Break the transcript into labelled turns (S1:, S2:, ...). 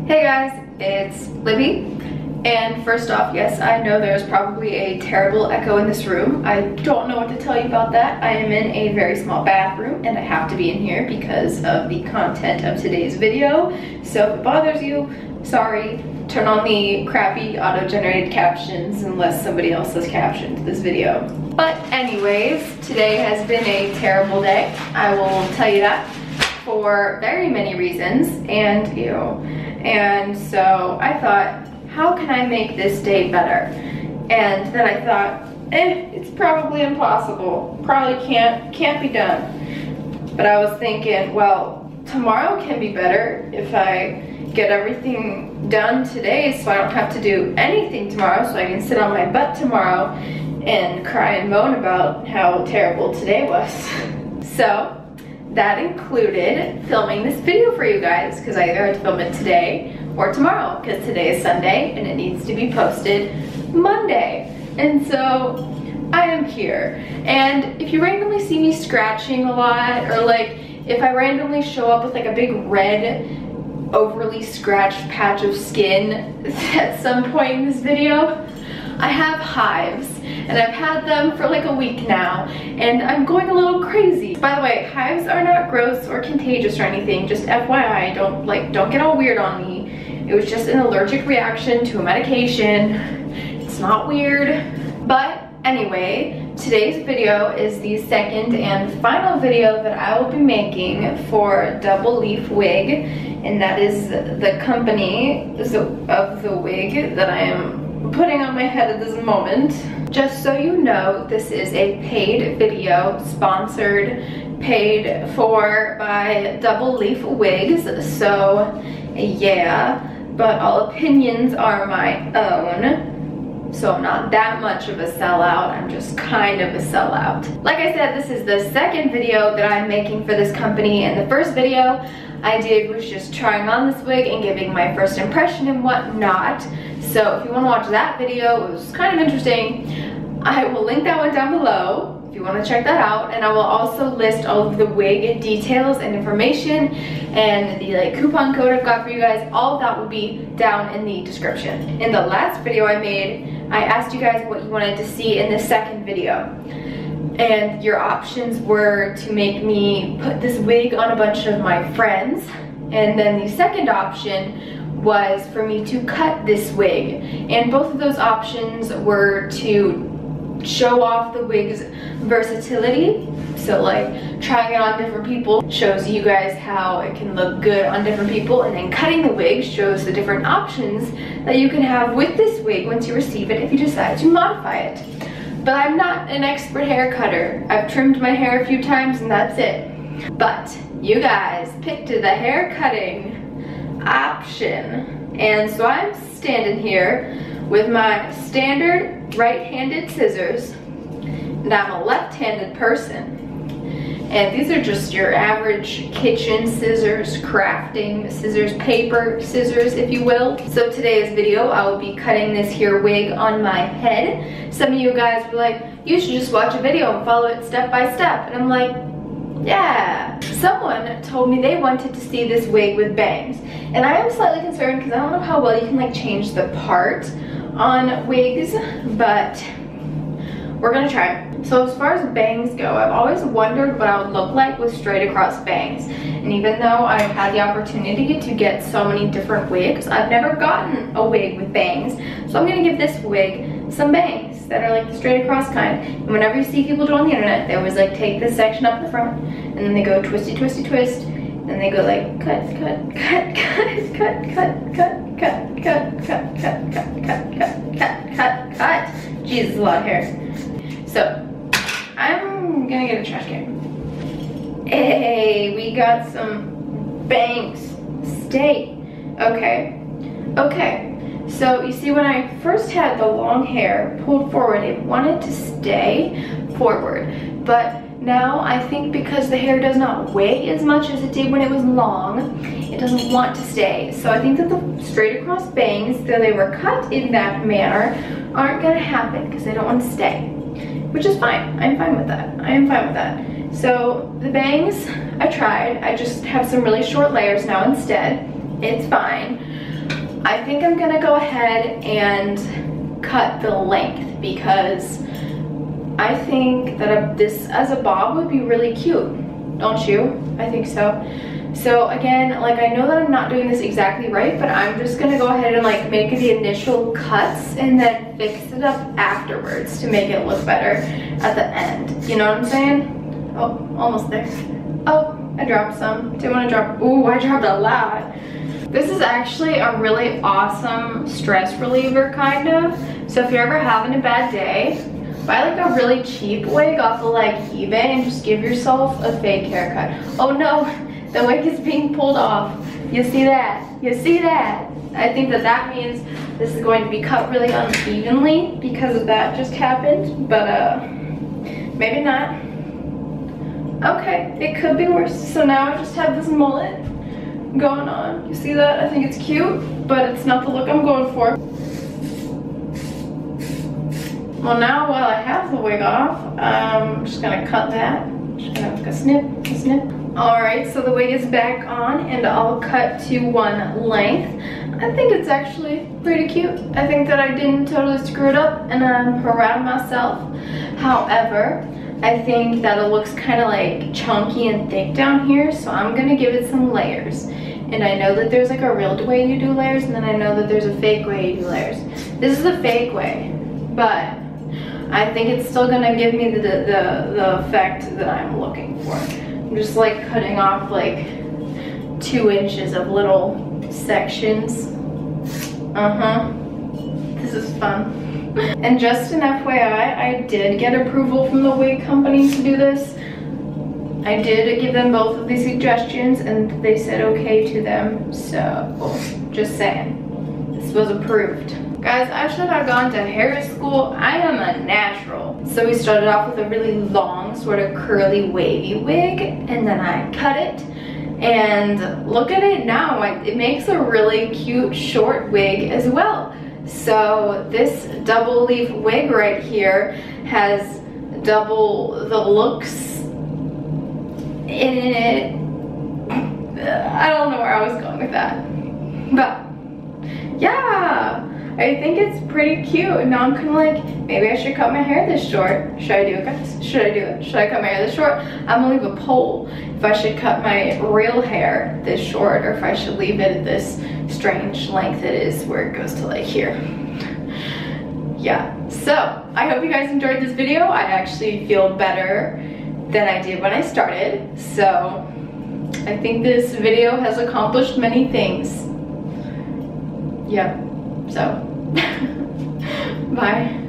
S1: Hey guys, it's Libby, and first off, yes, I know there's probably a terrible echo in this room. I don't know what to tell you about that. I am in a very small bathroom and I have to be in here because of the content of today's video. So if it bothers you, sorry. Turn on the crappy auto-generated captions unless somebody else has captioned this video. But anyways, today has been a terrible day. I will tell you that for very many reasons, and so I thought, how can I make this day better? And then I thought, it's probably impossible. Probably can't be done. But I was thinking, well, tomorrow can be better if I get everything done today so I don't have to do anything tomorrow, so I can sit on my butt tomorrow and cry and moan about how terrible today was. So that included filming this video for you guys, because I either had to film it today or tomorrow, because today is Sunday and it needs to be posted Monday. And so I am here. And if you randomly see me scratching a lot, or like if I randomly show up with like a big red overly scratched patch of skin at some point in this video, I have hives, and I've had them for like a week now, and I'm going a little crazy. By the way, hives are not gross or contagious or anything, just FYI, don't get all weird on me. It was just an allergic reaction to a medication. It's not weird. But anyway, today's video is the second and final video that I will be making for DoubleLeafWig, and that is the company of the wig that I am putting on my head at this moment. Just so you know, this is a paid video, sponsored, paid for by DoubleLeafWigs, so yeah, but all opinions are my own. So I'm not that much of a sellout, I'm just kind of a sellout. Like I said, this is the second video that I'm making for this company, and the first video I did was just trying on this wig and giving my first impression and whatnot. So if you want to watch that video, it was kind of interesting. I will link that one down below if you want to check that out, and I will also list all of the wig details and information and the coupon code I've got for you guys. All of that will be down in the description. In the last video I made, I asked you guys what you wanted to see in the second video, and your options were to make me put this wig on a bunch of my friends, and then the second option was for me to cut this wig. And both of those options were to show off the wig's versatility. So like trying it on different people shows you guys how it can look good on different people, and then cutting the wig shows the different options that you can have with this wig once you receive it if you decide to modify it. But I'm not an expert hair cutter. I've trimmed my hair a few times and that's it. But you guys picked the hair cutting option, and so I'm standing here with my standard right-handed scissors, and I'm a left-handed person, and these are just your average kitchen scissors, crafting scissors, paper scissors if you will. So today's video I will be cutting this here wig on my head. Some of you guys were like, you should just watch a video and follow it step by step, and I'm like, yeah. Someone told me they wanted to see this wig with bangs, and I am slightly concerned because I don't know how well you can change the part on wigs, but we're gonna try. So as far as bangs go, I've always wondered what I would look like with straight across bangs, and even though I've had the opportunity to get so many different wigs, I've never gotten a wig with bangs. So I'm gonna give this wig some bangs that are like the straight across kind. And whenever you see people do it on the internet, they always like take this section up the front, and then they go twisty, twisty, twist, and they go like cut, cut, cut, cut, cut, cut, cut, cut, cut, cut, cut, cut, cut, cut, cut, cut. Jesus, a lot of hair. So I'm gonna get a trash can. Hey, we got some bangs. Stay. Okay. Okay. So you see, when I first had the long hair pulled forward, it wanted to stay forward. But now I think because the hair does not weigh as much as it did when it was long, it doesn't want to stay. So I think that the straight across bangs, though they were cut in that manner, aren't gonna happen because they don't want to stay. Which is fine. I'm fine with that. I am fine with that. So the bangs, I tried. I just have some really short layers now instead. It's fine. I think I'm gonna go ahead and cut the length because I think that this as a bob would be really cute. Don't you? I think so. So again, like I know that I'm not doing this exactly right, but I'm just gonna go ahead and like make the initial cuts and then fix it up afterwards to make it look better at the end. You know what I'm saying? Oh, almost there. Oh, I dropped some. Didn't want to drop. Ooh, I dropped a lot. This is actually a really awesome stress reliever, kind of. So if you're ever having a bad day, buy like a really cheap wig off of like eBay and just give yourself a fake haircut. Oh no, the wig is being pulled off. You see that? You see that? I think that that means this is going to be cut really unevenly because of that just happened, but maybe not. Okay, it could be worse. So now I just have this mullet going on. You see that? I think it's cute, but it's not the look I'm going for. Well, now while I have the wig off, I'm just gonna cut that. Just gonna make a snip, a snip. All right, so the wig is back on and I'll cut to one length. I think it's actually pretty cute. I think that I didn't totally screw it up and I'm proud of myself. However, I think that it looks kind of like chunky and thick down here, so I'm gonna give it some layers. And I know that there's like a real way you do layers, and then I know that there's a fake way you do layers. This is the fake way, but I think it's still gonna give me the effect that I'm looking for. I'm just like cutting off like 2 inches of little sections. This is fun. And just an FYI, I did get approval from the wig company to do this. I did give them both of these suggestions and they said okay to them. So, just saying, this was approved. Guys, I should have gone to hair school. I am a natural. So we started off with a really long, sort of curly, wavy wig, and then I cut it. And look at it now, it makes a really cute short wig as well. So this double leaf wig right here has double the looks in it. I don't know where I was going with that, but yeah, I think it's pretty cute. Now I'm kind of like, maybe I should cut my hair this short. Should I do it, guys? Should I do it? Should I cut my hair this short? I'm gonna leave a poll if I should cut my real hair this short or if I should leave it at this strange length it is where it goes to like here. Yeah, so I hope you guys enjoyed this video. I actually feel better than I did when I started. So I think this video has accomplished many things. Yep, so bye.